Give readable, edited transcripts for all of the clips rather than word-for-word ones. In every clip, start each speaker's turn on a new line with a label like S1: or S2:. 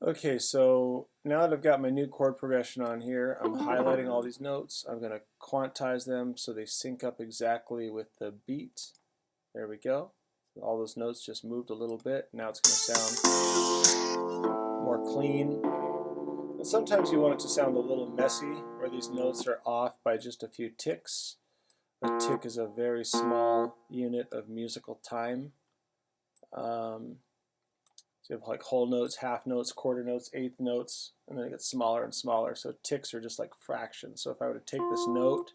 S1: Okay, so now that I've got my new chord progression on here, I'm highlighting all these notes. I'm going to quantize them so they sync up exactly with the beat. There we go. All those notes just moved a little bit. Now it's going to sound more clean. And sometimes you want it to sound a little messy, where these notes are off by just a few ticks. A tick is a very small unit of musical time. So you have like whole notes, half notes, quarter notes, eighth notes, and then it gets smaller and smaller. So ticks are just like fractions. So if I were to take this note,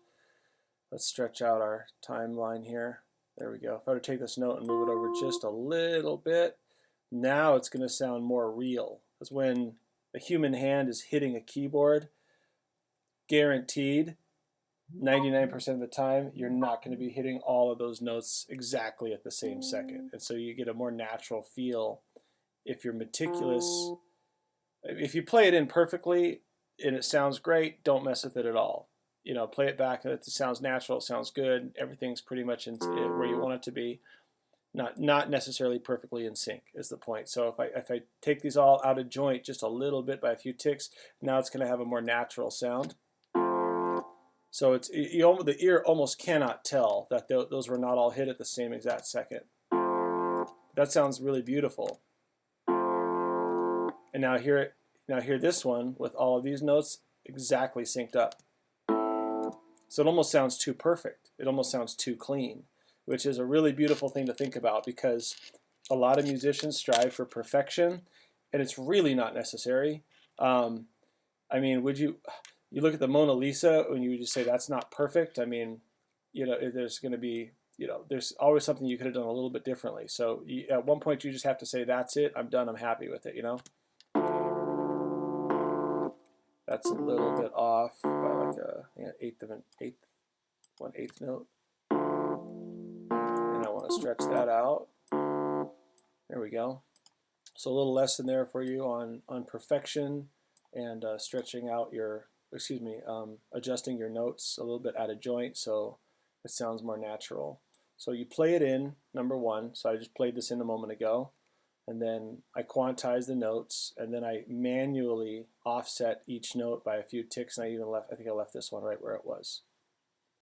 S1: let's stretch out our timeline here. There we go. If I were to take this note and move it over just a little bit, now it's going to sound more real. Because when a human hand is hitting a keyboard, guaranteed, 99% of the time, you're not going to be hitting all of those notes exactly at the same second. And so you get a more natural feel if you're meticulous. If you play it in perfectly and it sounds great, don't mess with it at all. You know, play it back. It sounds natural. It sounds good. Everything's pretty much where you want it to be. Not necessarily perfectly in sync is the point. So if I take these all out of joint just a little bit by a few ticks, now it's going to have a more natural sound. So the ear almost cannot tell that those were not all hit at the same exact second. That sounds really beautiful. And now hear this one with all of these notes exactly synced up. So it almost sounds too perfect. It almost sounds too clean, which is a really beautiful thing to think about, because a lot of musicians strive for perfection, and it's really not necessary. I mean, would you look at the Mona Lisa and you would just say that's not perfect? I mean, you know, there's going to be, you know, there's always something you could have done a little bit differently. So at one point you just have to say, that's it, I'm done, I'm happy with it, you know? That's a little bit off by like an eighth of one eighth note. And I want to stretch that out. There we go. So a little lesson there for you on perfection and stretching out your, adjusting your notes a little bit out of joint so it sounds more natural. So you play it in, number one. So I just played this in a moment ago. And then I quantize the notes, and then I manually offset each note by a few ticks, and I think I left this one right where it was.